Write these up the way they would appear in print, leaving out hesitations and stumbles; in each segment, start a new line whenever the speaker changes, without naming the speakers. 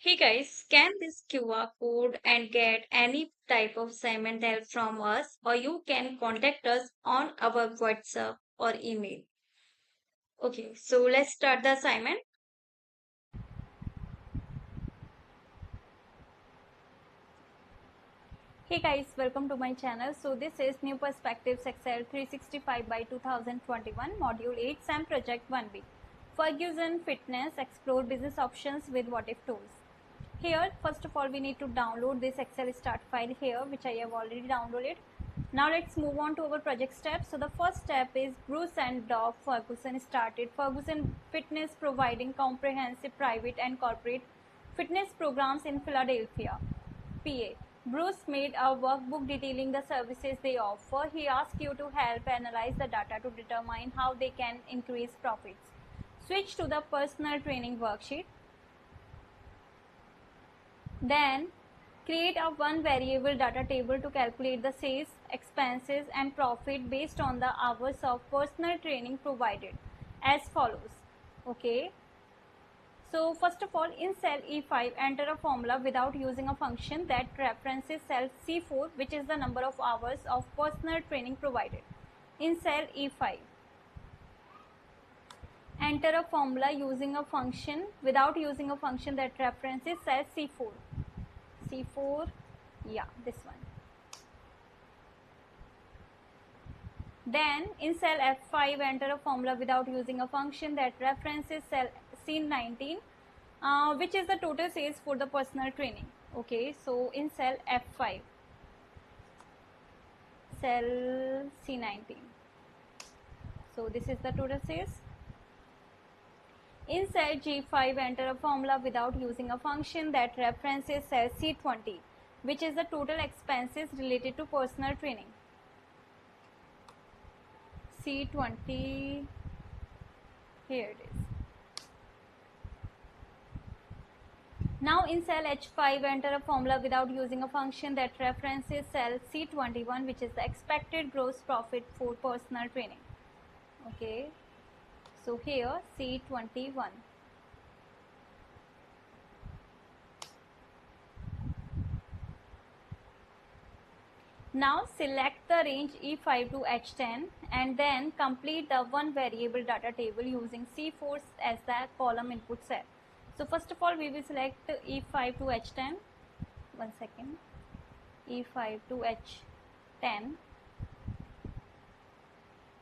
Hey guys, scan this QR code and get any type of assignment help from us, or you can contact us on our WhatsApp or email. Okay, so let's start the assignment.
Hey guys, welcome to my channel. So this is New Perspectives Excel 365 by 2021 Module 8 SAM Project 1B. Ferguson Fitness Explore Business Options with What If Tools. Here, first of all, we need to download this Excel start file here, which I have already downloaded. Now let's move on to our project steps. So the first step is Bruce and Doc Ferguson started Ferguson Fitness providing comprehensive private and corporate fitness programs in Philadelphia, PA. Bruce made a workbook detailing the services they offer. He asked you to help analyze the data to determine how they can increase profits. Switch to the personal training worksheet. Then create a one variable data table to calculate the sales, expenses and profit based on the hours of personal training provided as follows. Okay. So first of all, in cell E5, enter a formula without using a function that references cell C4, which is the number of hours of personal training provided. In cell E5, enter a formula using a function without using a function that references cell C4. C4, yeah, this one. Then in cell F5, enter a formula without using a function that references cell C19, which is the total sales for the personal training. Okay, so in cell F5, cell C19. So this is the total sales. In cell G5, enter a formula without using a function that references cell C20, which is the total expenses related to personal training. C20, here it is. Now in cell H5, enter a formula without using a function that references cell C21, which is the expected gross profit for personal training. Okay, so here C21. Now select the range E5 to H10 and then complete the one variable data table using C4 as the column input cell. So first of all, we will select E5 to H10. One second. E5 to H10.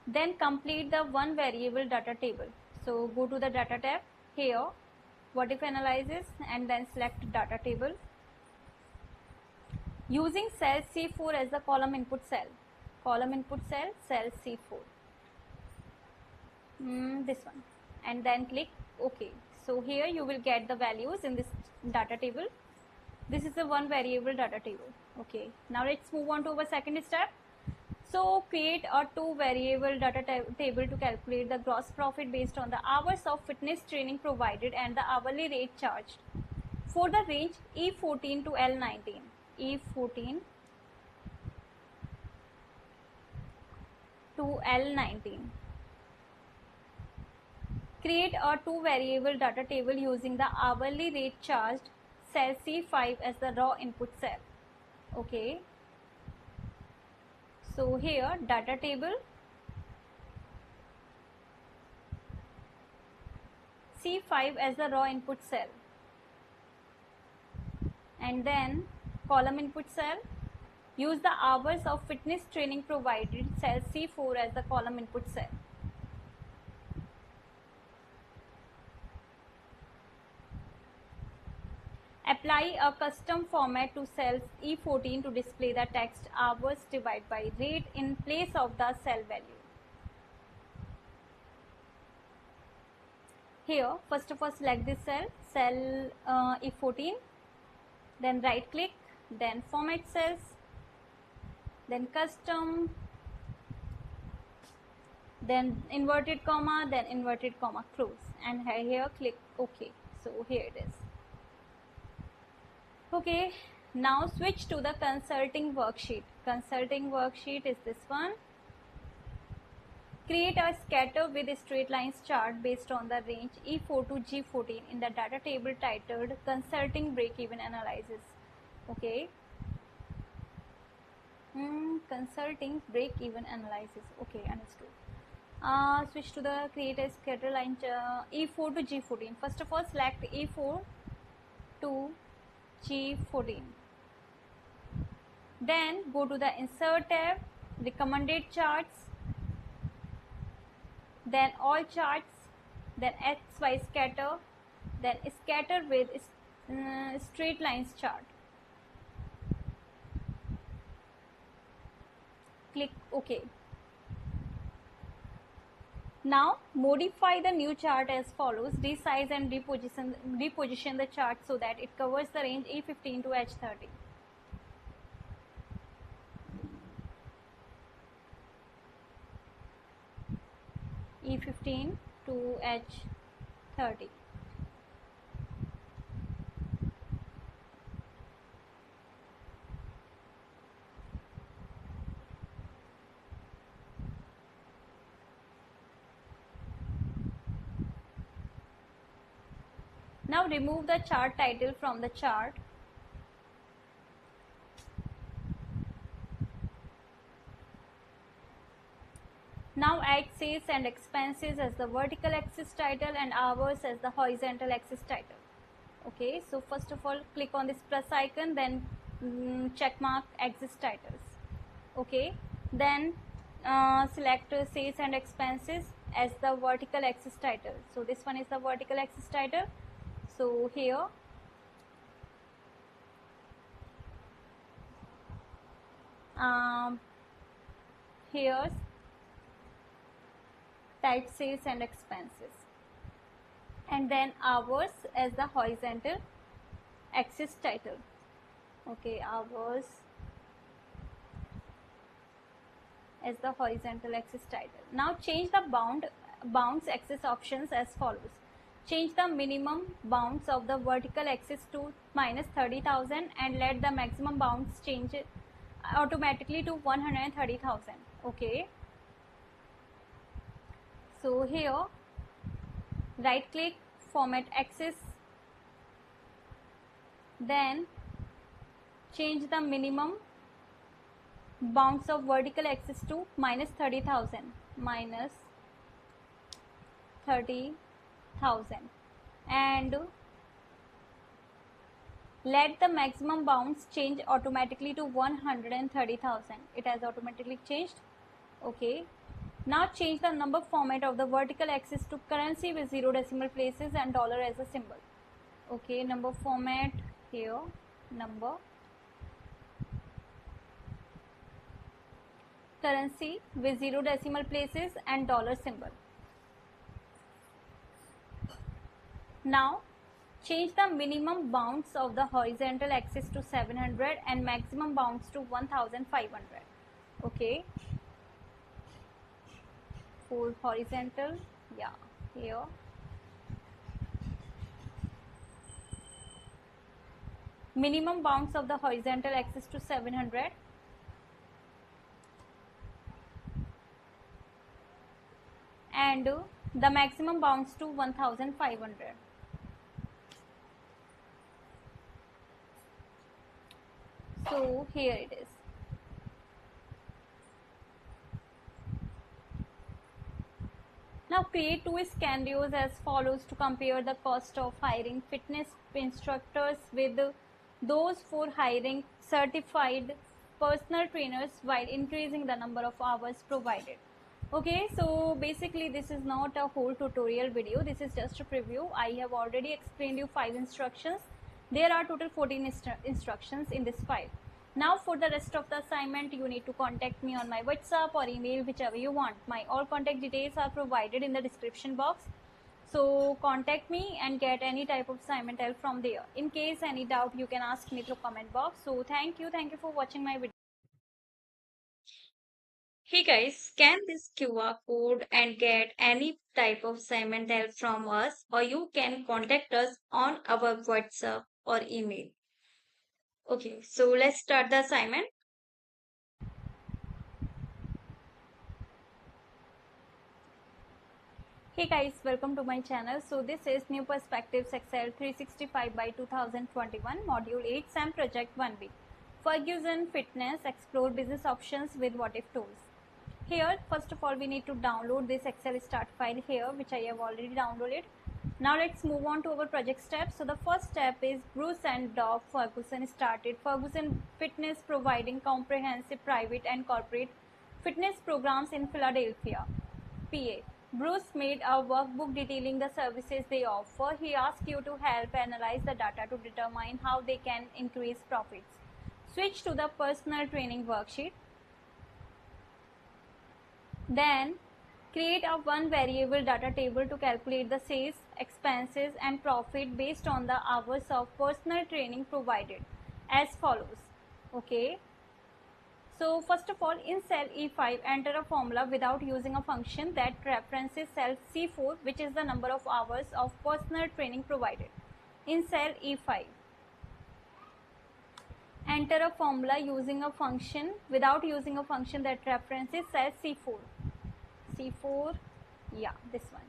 Then complete the one variable data table. So go to the data tab here, what if analysis, and then select data table. Using cell C4 as the column input cell. Column input cell, cell C4. This one. And then click OK. So here you will get the values in this data table. This is the one variable data table. Okay. Now let's move on to our second step. So create a two variable data table to calculate the gross profit based on the hours of fitness training provided and the hourly rate charged for the range E14 to L19. E14 to L19. Create a two variable data table using the hourly rate charged cell C5 as the raw input cell. Okay. So here data table C5 as the raw input cell, and then column input cell, use the hours of fitness training provided cell C4 as the column input cell. Apply a custom format to cells E14 to display the text hours divided by rate in place of the cell value. Here, first of all, select this cell, cell E14, then right click, then format cells, then custom, then inverted comma, then inverted comma close, and here click OK. So here it is. Okay, now switch to the consulting worksheet. Consulting worksheet is this one. Create a scatter with straight lines chart based on the range E4 to G14 in the data table titled Consulting Break-Even Analysis. Okay. Consulting break-even analysis. Okay, understood. Switch to the create a scatter line E4 to G14. First of all, select E4 to G14. Then go to the insert tab, recommended charts, then all charts, then XY scatter, then scatter with straight lines chart. Click OK. Now modify the new chart as follows. Resize and reposition the chart so that it covers the range E15 to H30. E15 to H30. Now remove the chart title from the chart. Now add sales and expenses as the vertical axis title and hours as the horizontal axis title. Okay, so first of all click on this plus icon, then check mark axis titles. Okay, then select sales and expenses as the vertical axis title. So this one is the vertical axis title. So here here's type sales and expenses, and then hours as the horizontal axis title. Okay, hours as the horizontal axis title. Now change the bounds axis options as follows. Change the minimum bounds of the vertical axis to minus 30,000 and let the maximum bounds change automatically to 130,000. Okay. So here right click, format axis, then change the minimum bounds of vertical axis to minus 30,000, minus 30,000, and let the maximum bounds change automatically to 130,000. It has automatically changed. Okay. Now change the number format of the vertical axis to currency with 0 decimal places and dollar as a symbol. Okay, number format here, number, currency with 0 decimal places and dollar symbol. Now change the minimum bounds of the horizontal axis to 700 and maximum bounds to 1500. Okay, for horizontal, yeah, here. Minimum bounds of the horizontal axis to 700 and the maximum bounds to 1500. So here it is. Now create two scenarios as follows to compare the cost of hiring fitness instructors with those for hiring certified personal trainers while increasing the number of hours provided. Okay, so basically this is not a whole tutorial video, this is just a preview. I have already explained you 5 instructions. There are total 14 instructions in this file. Now for the rest of the assignment, you need to contact me on my WhatsApp or email, whichever you want. My all contact details are provided in the description box. So contact me and get any type of assignment help from there. In case any doubt, you can ask me through comment box. So thank you for watching my video.
Hey guys, scan this QR code and get any type of assignment help from us, or you can contact us on our WhatsApp or email. Okay, so let's start the assignment.
Hey guys, welcome to my channel. So this is New Perspectives Excel 365 by 2021 Module 8 SAM Project 1B. Ferguson Fitness Explore Business Options with What If Tools. Here, first of all, we need to download this Excel start file here, which I have already downloaded. Now let's move on to our project steps. So the first step is Bruce and Dov Ferguson started Ferguson Fitness, providing comprehensive private and corporate fitness programs in Philadelphia, PA. Bruce made a workbook detailing the services they offer. He asked you to help analyze the data to determine how they can increase profits. Switch to the personal training worksheet. Then create a one variable data table to calculate the sales, expenses and profit based on the hours of personal training provided as follows. Okay. So first of all, in cell E5, enter a formula without using a function that references cell C4, which is the number of hours of personal training provided. In cell E5, enter a formula using a function without using a function that references cell C4. C4, yeah, this one.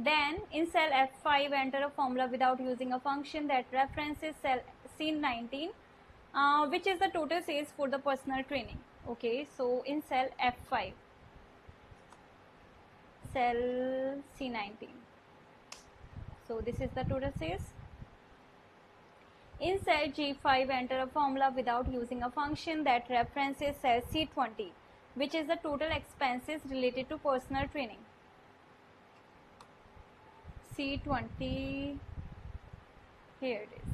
Then in cell F5, enter a formula without using a function that references cell C19, which is the total sales for the personal training. Okay, so in cell F5, cell C19, so this is the total sales. In cell G5, enter a formula without using a function that references cell C20, which is the total expenses related to personal training. C20, here it is.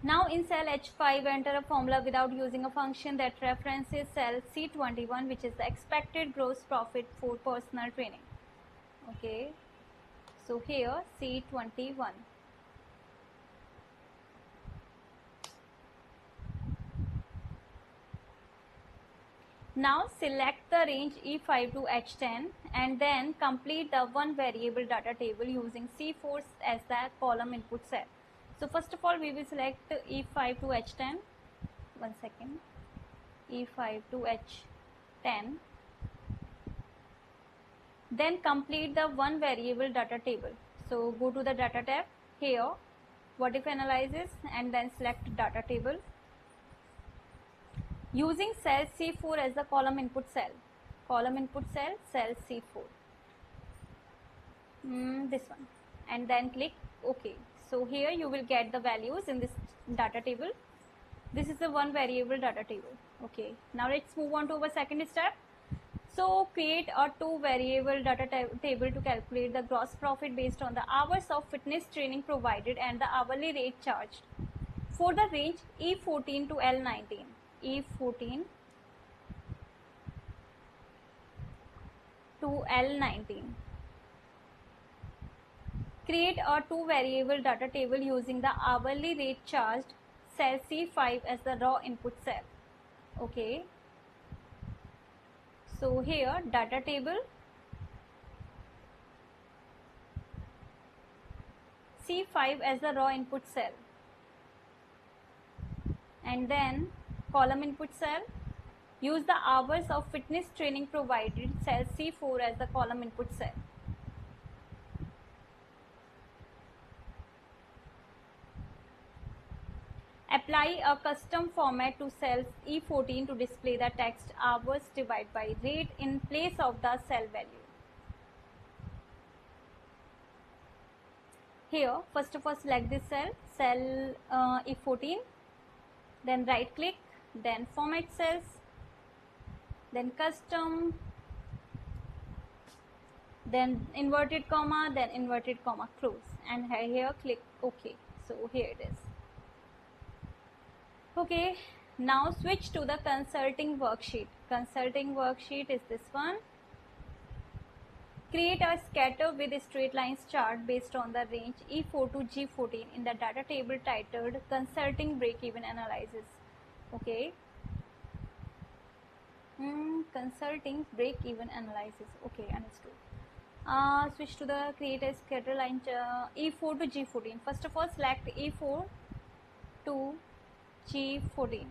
Now in cell H5, enter a formula without using a function that references cell C21, which is the expected gross profit for personal training. Okay, so here C21. Now select the range E5 to H10 and then complete the one variable data table using C4 as the column input cell. So first of all, we will select E5 to H10. One second. E5 to H10. Then complete the one variable data table. So go to the data tab here, what if analysis, and then select data table. Using cell C4 as the column input cell. Column input cell, cell C4. This one. And then click OK. So here you will get the values in this data table. This is the one variable data table. Okay. Now let's move on to our second step. So create a two variable data table to calculate the gross profit based on the hours of fitness training provided and the hourly rate charged for the range E14 to L19. E14 to L19. Create a two variable data table using the hourly rate charged, cell C5 as the raw input cell. Okay. So here data table, C5 as the raw input cell, and then column input cell, use the hours of fitness training provided, cell C4 as the column input cell. Apply a custom format to cells E14 to display the text hours divided by rate in place of the cell value. Here, first of all, select this cell, cell E14, then right click, then format cells, then custom, then inverted comma, then inverted comma close, and here click OK. So here it is. Okay, now switch to the consulting worksheet. Consulting worksheet is this one. Create a scatter with straight lines chart based on the range E4 to G14 in the data table titled Consulting Break-Even Analysis. Okay. Consulting Break-Even Analysis. Okay, understood. Switch to the create a scatter line E4 to G14. First of all, select E4 to G14.